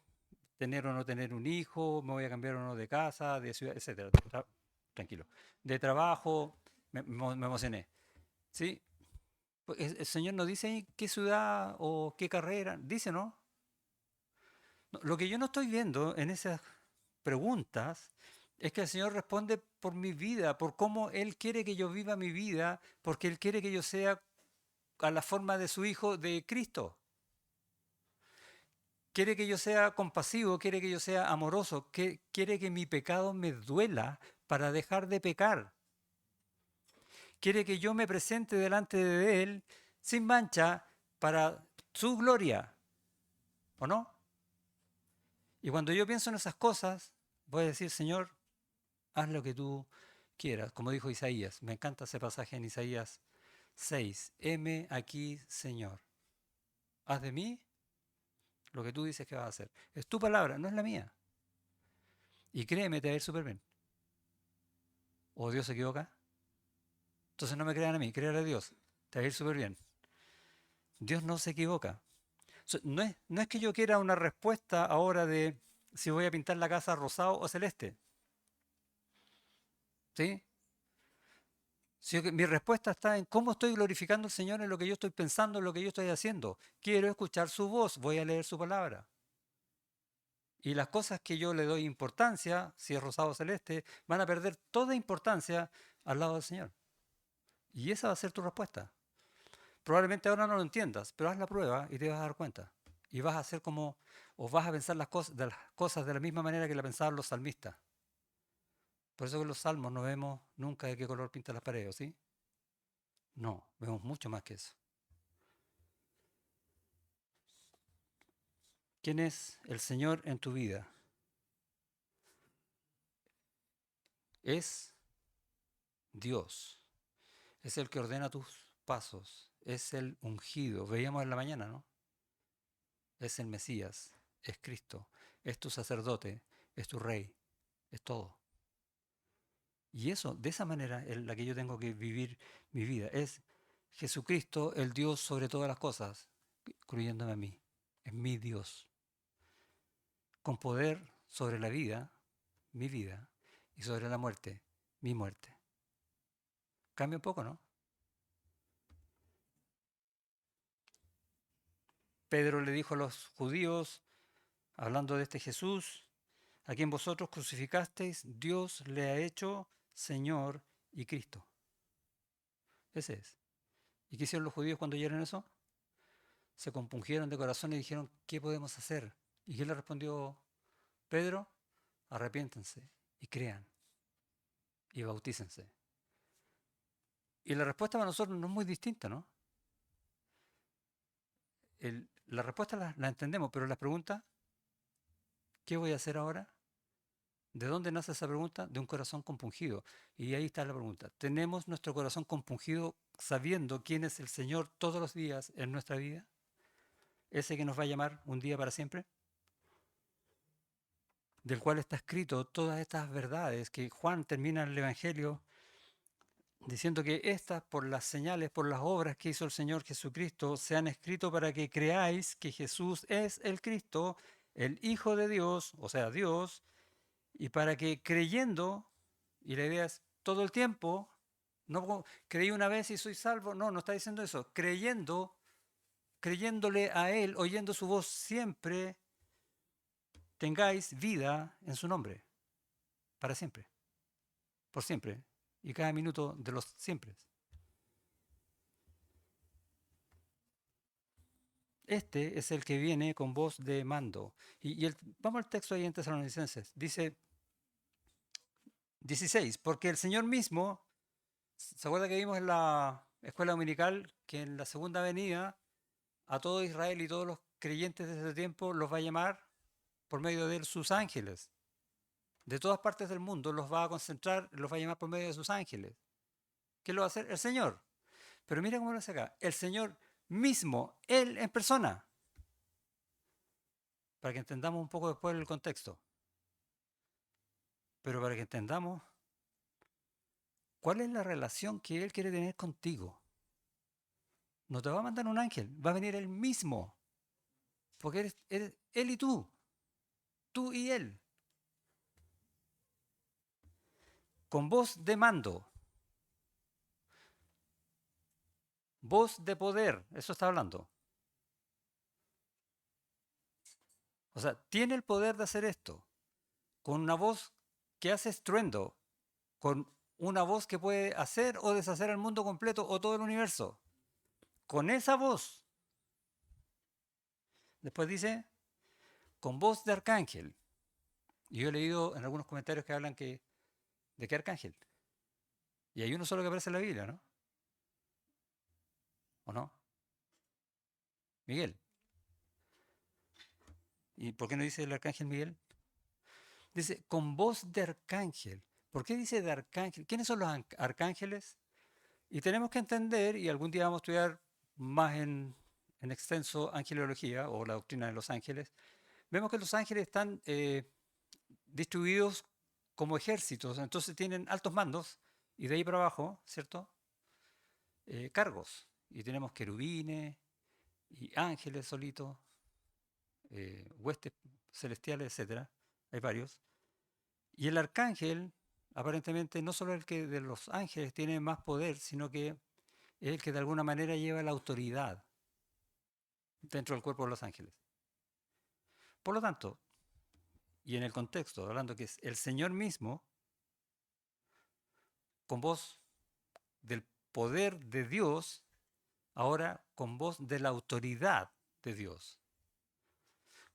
tener o no tener un hijo, me voy a cambiar o no de casa, de ciudad, etcétera. Tranquilo. De trabajo, me emocioné. ¿Sí? Pues el Señor no dice ahí qué ciudad o qué carrera, dice, ¿no? No, lo que yo no estoy viendo en esas preguntas es que el Señor responde por mi vida, por cómo Él quiere que yo viva mi vida, porque Él quiere que yo sea a la forma de su Hijo de Cristo. Quiere que yo sea compasivo, quiere que yo sea amoroso, quiere que mi pecado me duela para dejar de pecar. Quiere que yo me presente delante de Él sin mancha para su gloria, ¿o no? Y cuando yo pienso en esas cosas, voy a decir, Señor, haz lo que tú quieras, como dijo Isaías. Me encanta ese pasaje en Isaías 6. Heme aquí, Señor. Haz de mí lo que tú dices que vas a hacer. Es tu palabra, no es la mía. Y créeme, te va a ir súper bien. ¿O Dios se equivoca? Entonces no me crean a mí, crean a Dios. Te va a ir súper bien. Dios no se equivoca. No es que yo quiera una respuesta ahora de si voy a pintar la casa rosado o celeste. ¿Sí? Sino que mi respuesta está en cómo estoy glorificando al Señor en lo que yo estoy pensando, en lo que yo estoy haciendo. Quiero escuchar su voz, voy a leer su palabra. Y las cosas que yo le doy importancia, si es rosado o celeste, van a perder toda importancia al lado del Señor. Y esa va a ser tu respuesta. Probablemente ahora no lo entiendas, pero haz la prueba y te vas a dar cuenta. Y vas a hacer como, o vas a pensar las cosas de la misma manera que la pensaban los salmistas. Por eso que en los salmos no vemos nunca de qué color pinta las paredes, ¿sí? No, vemos mucho más que eso. ¿Quién es el Señor en tu vida? Es Dios. Es el que ordena tus pasos. Es el ungido. Veíamos en la mañana, ¿no? Es el Mesías. Es Cristo. Es tu sacerdote. Es tu rey. Es todo. Y eso, de esa manera, es la que yo tengo que vivir mi vida. Es Jesucristo, el Dios sobre todas las cosas, incluyéndome a mí. Es mi Dios. Con poder sobre la vida, mi vida, y sobre la muerte, mi muerte. Cambia un poco, ¿no? Pedro le dijo a los judíos, hablando de este Jesús, a quien vosotros crucificasteis, Dios le ha hecho Señor y Cristo. Ese es. ¿Y qué hicieron los judíos cuando oyeron eso? Se compungieron de corazón y dijeron, ¿qué podemos hacer? ¿Y quién le respondió Pedro? Arrepiéntense y crean y bautícense. Y la respuesta para nosotros no es muy distinta, ¿no? La respuesta la entendemos, pero la pregunta, ¿qué voy a hacer ahora? ¿De dónde nace esa pregunta? De un corazón compungido. Y ahí está la pregunta. ¿Tenemos nuestro corazón compungido sabiendo quién es el Señor todos los días en nuestra vida? ¿Ese que nos va a llamar un día para siempre? Del cual está escrito todas estas verdades que Juan termina el Evangelio diciendo que estas, por las señales, por las obras que hizo el Señor Jesucristo, se han escrito para que creáis que Jesús es el Cristo, el Hijo de Dios, o sea, Dios, y para que creyendo, y la idea es todo el tiempo, no creí una vez y soy salvo, no, no está diciendo eso, creyendo, creyéndole a Él, oyendo su voz siempre, tengáis vida en su nombre, para siempre, por siempre, y cada minuto de los siempre. Este es el que viene con voz de mando. Vamos al texto ahí en Tesalonicenses. Dice 16, porque el Señor mismo, ¿se acuerda que vimos en la escuela dominical que en la segunda venida a todo Israel y todos los creyentes de ese tiempo los va a llamar por medio de sus ángeles? De todas partes del mundo los va a concentrar, los va a llamar por medio de sus ángeles. ¿Qué lo va a hacer? El Señor. Pero mira cómo lo hace acá. El Señor mismo, Él en persona. Para que entendamos un poco después el contexto. Pero para que entendamos cuál es la relación que Él quiere tener contigo. No te va a mandar un ángel, va a venir Él mismo. Porque eres Él y tú y Él. Con voz de mando, voz de poder, eso está hablando. O sea, tiene el poder de hacer esto, con una voz que hace estruendo, con una voz que puede hacer o deshacer el mundo completo o todo el universo. Con esa voz. Después dice, con voz de arcángel. Y yo he leído en algunos comentarios que hablan de qué arcángel. Y hay uno solo que aparece en la Biblia, ¿no? ¿O no? Miguel. ¿Y por qué no dice el arcángel Miguel? Dice, con voz de arcángel. ¿Por qué dice de arcángel? ¿Quiénes son los arcángeles? Y tenemos que entender, y algún día vamos a estudiar más en extenso angelología o la doctrina de los ángeles, vemos que los ángeles están distribuidos como ejércitos, entonces tienen altos mandos y de ahí para abajo, ¿cierto? Cargos. Y tenemos querubines y ángeles solitos, huestes celestiales, etcétera. Hay varios. Y el arcángel, aparentemente, no solo el que de los ángeles tiene más poder, sino que es el que de alguna manera lleva la autoridad dentro del cuerpo de los ángeles. Por lo tanto, y en el contexto, hablando que es el Señor mismo, con voz del poder de Dios, ahora con voz de la autoridad de Dios.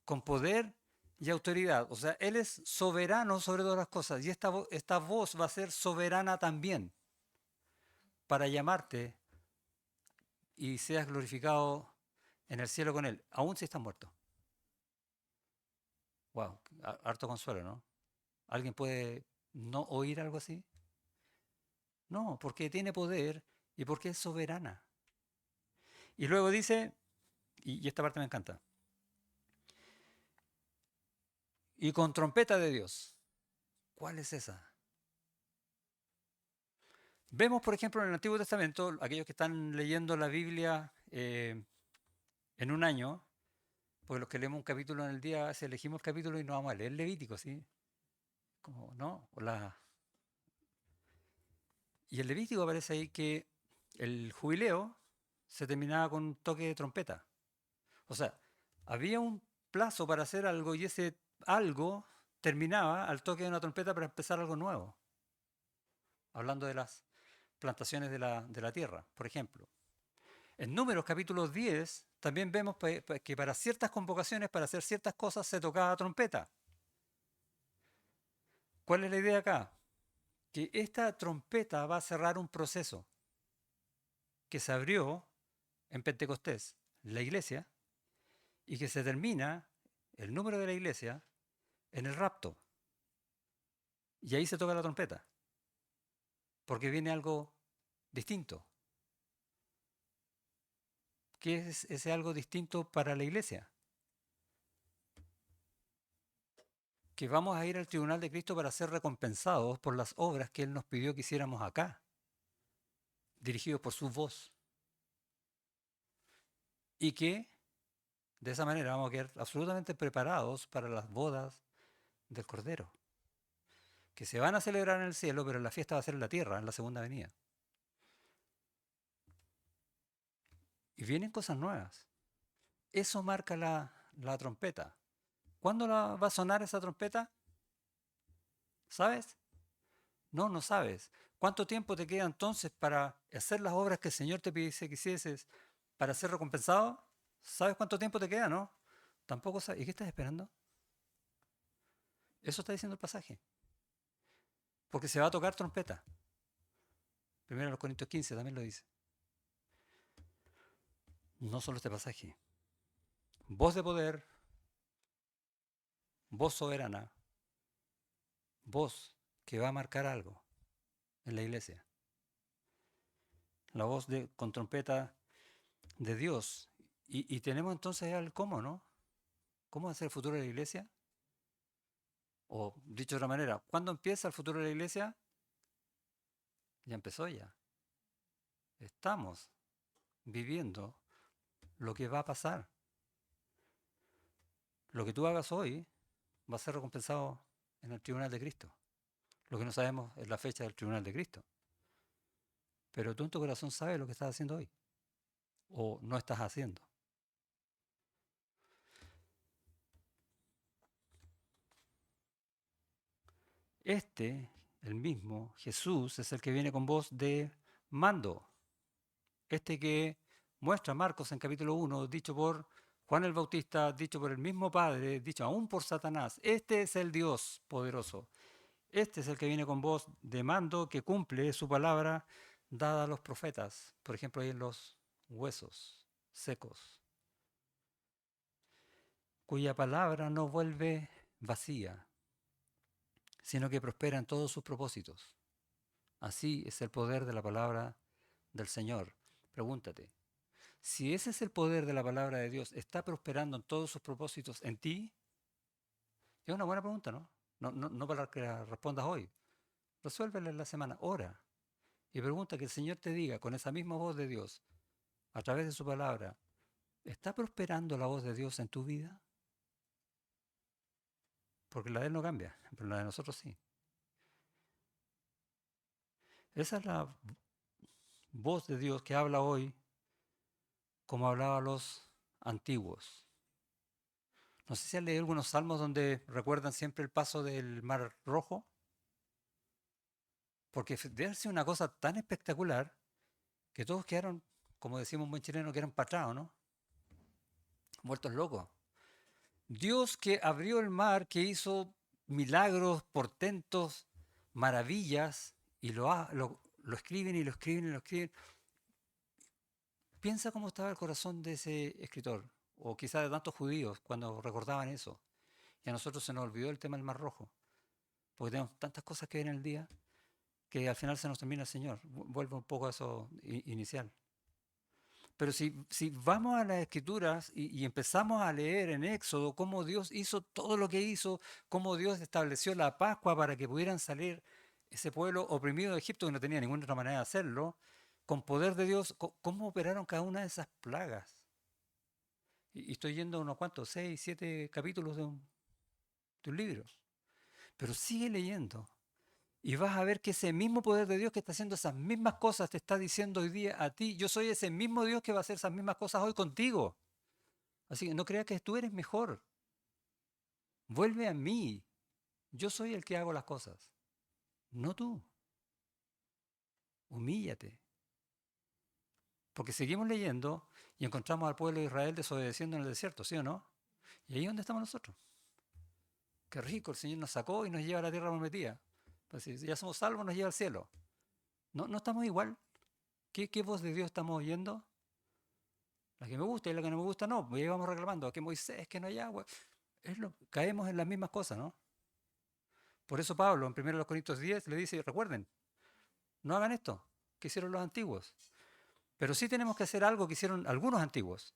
Con poder y autoridad. O sea, Él es soberano sobre todas las cosas y esta voz va a ser soberana también para llamarte y seas glorificado en el cielo con Él, aun si estás muerto. Wow, harto consuelo, ¿no? ¿Alguien puede no oír algo así? No, porque tiene poder y porque es soberana. Y luego dice, y esta parte me encanta, y con trompeta de Dios. ¿Cuál es esa? Vemos, por ejemplo, en el Antiguo Testamento, aquellos que están leyendo la Biblia en un año, porque los que leemos un capítulo en el día, a veces elegimos el capítulo y no vamos a leer Levítico, ¿sí? Como, ¿no? Y el Levítico aparece ahí que el jubileo se terminaba con un toque de trompeta. O sea, había un plazo para hacer algo y ese algo terminaba al toque de una trompeta para empezar algo nuevo. Hablando de las plantaciones de la tierra, por ejemplo. En Números capítulo 10 también vemos que para ciertas convocaciones, para hacer ciertas cosas, se tocaba trompeta. ¿Cuál es la idea acá? Que esta trompeta va a cerrar un proceso que se abrió en Pentecostés, la iglesia, y que se termina el número de la iglesia en el rapto. Y ahí se toca la trompeta, porque viene algo distinto. ¿Qué es ese algo distinto para la iglesia? Que vamos a ir al tribunal de Cristo para ser recompensados por las obras que Él nos pidió que hiciéramos acá, dirigidos por su voz. Y que de esa manera vamos a quedar absolutamente preparados para las bodas del Cordero, que se van a celebrar en el cielo, pero la fiesta va a ser en la tierra, en la segunda venida. Y vienen cosas nuevas. Eso marca la trompeta. ¿Cuándo va a sonar esa trompeta? ¿Sabes? No, no sabes. ¿Cuánto tiempo te queda entonces para hacer las obras que el Señor te pidiese que hicieses para ser recompensado? ¿Sabes cuánto tiempo te queda, no? Tampoco sabes. ¿Y qué estás esperando? Eso está diciendo el pasaje. Porque se va a tocar trompeta. Primero los Corintios 15 también lo dice. No solo este pasaje. Voz de poder, voz soberana, voz que va a marcar algo en la iglesia. La voz con trompeta de Dios. Y tenemos entonces el cómo, ¿no? ¿Cómo va a ser el futuro de la iglesia? O dicho de otra manera, ¿cuándo empieza el futuro de la iglesia? Ya empezó ya. Estamos viviendo lo que va a pasar. Lo que tú hagas hoy va a ser recompensado en el tribunal de Cristo. Lo que no sabemos es la fecha del tribunal de Cristo. Pero tú en tu corazón sabes lo que estás haciendo hoy. O no estás haciendo. Este, el mismo, Jesús, es el que viene con voz de mando. Este que muestra Marcos en capítulo 1, dicho por Juan el Bautista, dicho por el mismo Padre, dicho aún por Satanás. Este es el Dios poderoso. Este es el que viene con voz de mando que cumple su palabra dada a los profetas. Por ejemplo, ahí en los huesos secos, cuya palabra no vuelve vacía, sino que prospera en todos sus propósitos. Así es el poder de la palabra del Señor. Pregúntate, si ese es el poder de la palabra de Dios, ¿está prosperando en todos sus propósitos en ti? Es una buena pregunta, ¿no? No para que la respondas hoy. Resuélvela en la semana, ora. Y pregunta que el Señor te diga con esa misma voz de Dios, a través de su palabra, ¿está prosperando la voz de Dios en tu vida? Porque la de Él no cambia, pero la de nosotros sí. Esa es la voz de Dios que habla hoy como hablaba los antiguos. No sé si han leído algunos salmos donde recuerdan siempre el paso del Mar Rojo, porque debe ser una cosa tan espectacular que todos quedaron, como decimos un buen chileno, quedaron patrados, ¿no? Muertos locos. Dios que abrió el mar, que hizo milagros, portentos, maravillas, y lo escriben y lo escriben y lo escriben. Piensa cómo estaba el corazón de ese escritor, o quizás de tantos judíos cuando recordaban eso. Y a nosotros se nos olvidó el tema del Mar Rojo, porque tenemos tantas cosas que ver en el día que al final se nos termina el Señor. Vuelvo un poco a eso inicial. Pero si vamos a las escrituras y empezamos a leer en Éxodo cómo Dios hizo todo lo que hizo, cómo Dios estableció la Pascua para que pudieran salir ese pueblo oprimido de Egipto que no tenía ninguna otra manera de hacerlo, con poder de Dios, cómo operaron cada una de esas plagas. Y estoy yendo a unos cuantos, 6, 7 capítulos de un libro. Pero sigue leyendo y vas a ver que ese mismo poder de Dios que está haciendo esas mismas cosas te está diciendo hoy día a ti, yo soy ese mismo Dios que va a hacer esas mismas cosas hoy contigo. Así que no creas que tú eres mejor. Vuelve a mí. Yo soy el que hago las cosas, no tú. Humíllate. Porque seguimos leyendo y encontramos al pueblo de Israel desobedeciendo en el desierto, ¿sí o no? Y ahí es donde estamos nosotros. Qué rico, el Señor nos sacó y nos lleva a la tierra prometida. Pues si ya somos salvos, nos lleva al cielo. No, no estamos igual. ¿Qué voz de Dios estamos oyendo? La que me gusta y la que no me gusta no. Y ahí vamos reclamando que Moisés, que no hay agua. Caemos en las mismas cosas, ¿no? Por eso Pablo en 1 Corintios 10 le dice, recuerden, no hagan esto que hicieron los antiguos. Pero sí tenemos que hacer algo que hicieron algunos antiguos.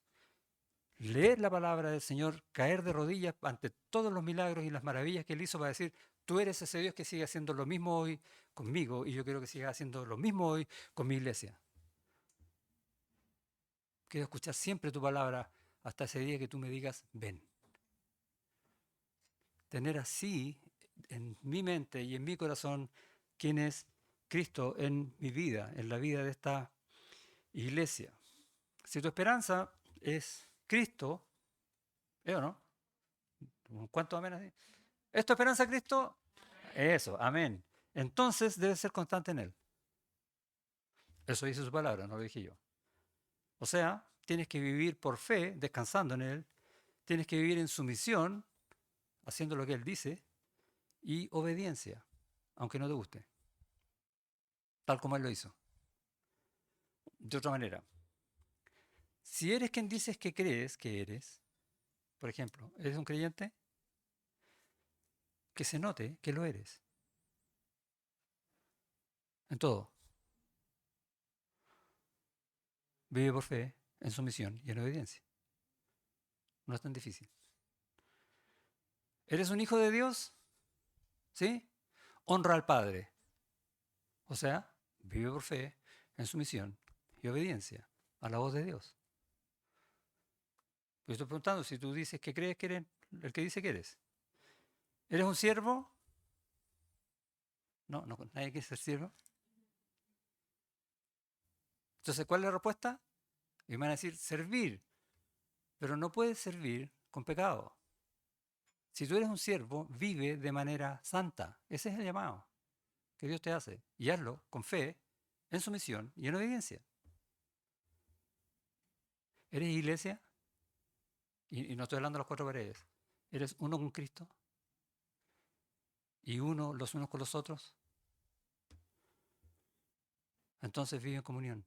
Leer la palabra del Señor, caer de rodillas ante todos los milagros y las maravillas que Él hizo para decir, tú eres ese Dios que sigue haciendo lo mismo hoy conmigo y yo quiero que siga haciendo lo mismo hoy con mi iglesia. Quiero escuchar siempre tu palabra hasta ese día que tú me digas, ven. Tener así en mi mente y en mi corazón quién es Cristo en mi vida, en la vida de esta iglesia. Si tu esperanza es Cristo, ¿eh o no? ¿Cuánto amén así? ¿Es tu esperanza Cristo? Eso, amén. Entonces debes ser constante en Él. Eso dice su palabra, no lo dije yo. O sea, tienes que vivir por fe, descansando en Él. Tienes que vivir en sumisión, haciendo lo que Él dice, y obediencia, aunque no te guste, tal como Él lo hizo. De otra manera, si eres quien dices que crees que eres, por ejemplo, ¿eres un creyente? Que se note que lo eres. En todo. Vive por fe, en sumisión y en obediencia. No es tan difícil. ¿Eres un hijo de Dios? ¿Sí? Honra al Padre. O sea, vive por fe, en sumisión y obediencia a la voz de Dios. Yo estoy preguntando si tú dices que crees que eres el que dice que eres. ¿Eres un siervo? No, no, nadie quiere ser siervo. Entonces, ¿cuál es la respuesta? Y me van a decir, servir. Pero no puedes servir con pecado. Si tú eres un siervo, vive de manera santa. Ese es el llamado que Dios te hace. Y hazlo con fe, en sumisión y en obediencia. ¿Eres iglesia? Y no estoy hablando de las cuatro paredes. ¿Eres uno con Cristo? ¿Y uno los unos con los otros? Entonces vive en comunión.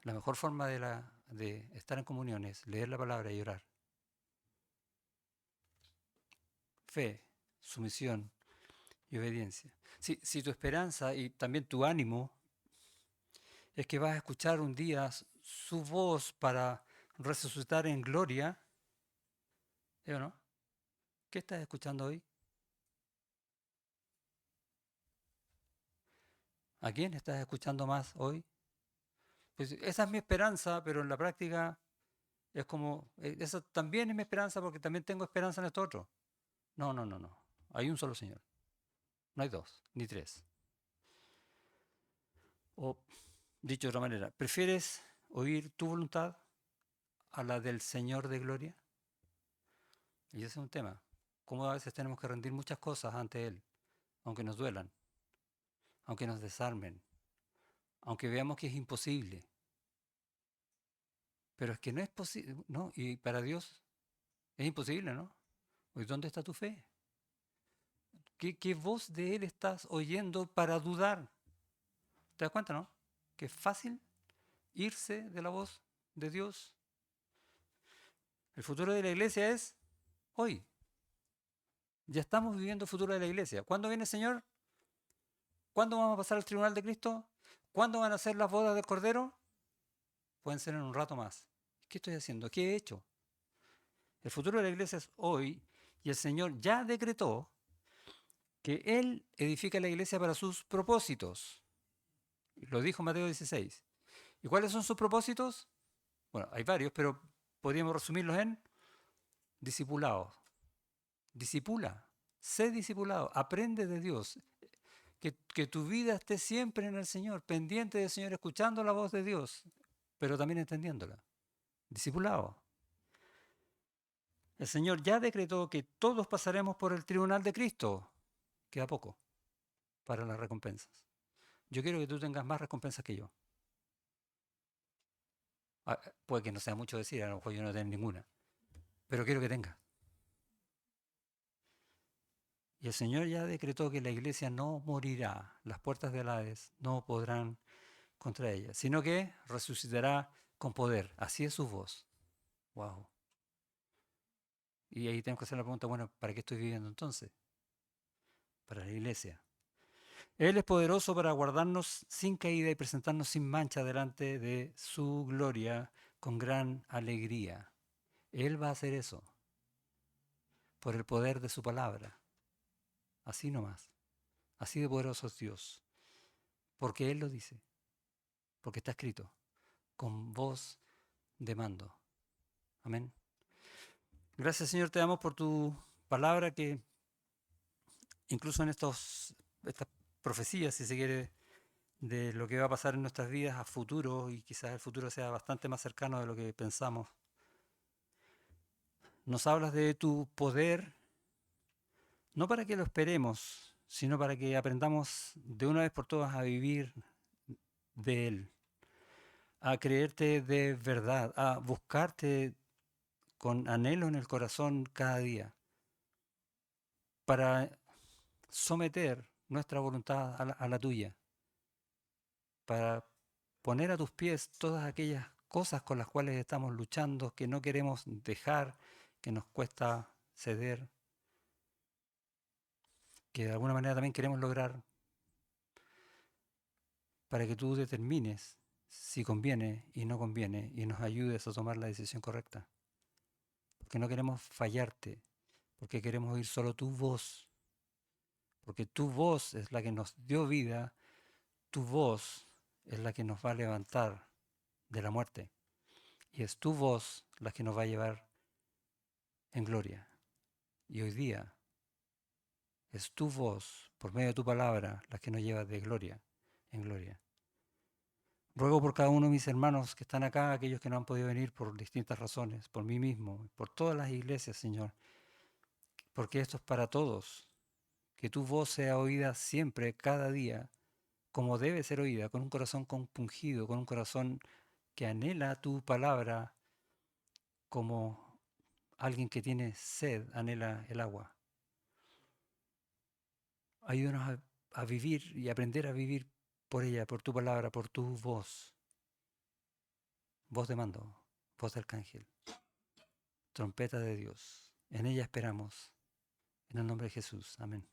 La mejor forma de estar en comunión es leer la palabra y orar. Fe, sumisión y obediencia. Si tu esperanza y también tu ánimo es que vas a escuchar un día su voz para resucitar en gloria, ¿sí o no? ¿Qué estás escuchando hoy? ¿A quién estás escuchando más hoy? Pues esa es mi esperanza, pero en la práctica es como, esa también es mi esperanza porque también tengo esperanza en esto otro. No, no, no, no. Hay un solo Señor. No hay dos, ni tres. O dicho de otra manera, ¿prefieres oír tu voluntad a la del Señor de gloria? Y ese es un tema. Cómo a veces tenemos que rendir muchas cosas ante Él, aunque nos duelan, aunque nos desarmen, aunque veamos que es imposible. Pero es que no es posible, ¿no? Y para Dios es imposible, ¿no? ¿Y dónde está tu fe? ¿Qué voz de Él estás oyendo para dudar? ¿Te das cuenta, no? Que es fácil irse de la voz de Dios. El futuro de la iglesia es hoy. Ya estamos viviendo el futuro de la iglesia. ¿Cuándo viene el Señor? ¿Cuándo vamos a pasar al tribunal de Cristo? ¿Cuándo van a ser las bodas del Cordero? Pueden ser en un rato más. ¿Qué estoy haciendo? ¿Qué he hecho? El futuro de la iglesia es hoy y el Señor ya decretó que Él edifica la iglesia para sus propósitos. Lo dijo Mateo 16. ¿Y cuáles son sus propósitos? Bueno, hay varios, pero podríamos resumirlos en discipulado. Discipula, sé discipulado, aprende de Dios. Que tu vida esté siempre en el Señor, pendiente del Señor, escuchando la voz de Dios, pero también entendiéndola. Discipulado. El Señor ya decretó que todos pasaremos por el tribunal de Cristo. Queda poco para las recompensas. Yo quiero que tú tengas más recompensas que yo. Puede que no sea mucho decir, a lo mejor yo no tengo ninguna, pero quiero que tengas. Y el Señor ya decretó que la iglesia no morirá, las puertas del Hades no podrán contra ella, sino que resucitará con poder. Así es su voz. Wow. Y ahí tenemos que hacer la pregunta, bueno, ¿para qué estoy viviendo entonces? Para la iglesia. Él es poderoso para guardarnos sin caída y presentarnos sin mancha delante de su gloria con gran alegría. Él va a hacer eso por el poder de su palabra. Así nomás. Así de poderoso es Dios. Porque Él lo dice. Porque está escrito. Con voz de mando. Amén. Gracias, Señor, te damos por tu palabra que incluso en estas profecías, si se quiere, de lo que va a pasar en nuestras vidas a futuro, y quizás el futuro sea bastante más cercano de lo que pensamos. Nos hablas de tu poder, no para que lo esperemos, sino para que aprendamos de una vez por todas a vivir de Él, a creerte de verdad, a buscarte con anhelo en el corazón cada día, para someter nuestra voluntad a la tuya, para poner a tus pies todas aquellas cosas con las cuales estamos luchando, que no queremos dejar, que nos cuesta ceder, que de alguna manera también queremos lograr, para que tú determines si conviene y no conviene y nos ayudes a tomar la decisión correcta. Porque no queremos fallarte, porque queremos oír solo tu voz, porque tu voz es la que nos dio vida, tu voz es la que nos va a levantar de la muerte y es tu voz la que nos va a llevar en gloria. Y hoy día es tu voz, por medio de tu palabra, la que nos lleva de gloria en gloria. Ruego por cada uno de mis hermanos que están acá, aquellos que no han podido venir por distintas razones, por mí mismo, por todas las iglesias, Señor, porque esto es para todos. Que tu voz sea oída siempre, cada día, como debe ser oída, con un corazón compungido, con un corazón que anhela tu palabra como alguien que tiene sed, anhela el agua. Ayúdanos a vivir y aprender a vivir por ella, por tu palabra, por tu voz. Voz de mando, voz de arcángel, trompeta de Dios. En ella esperamos. En el nombre de Jesús. Amén.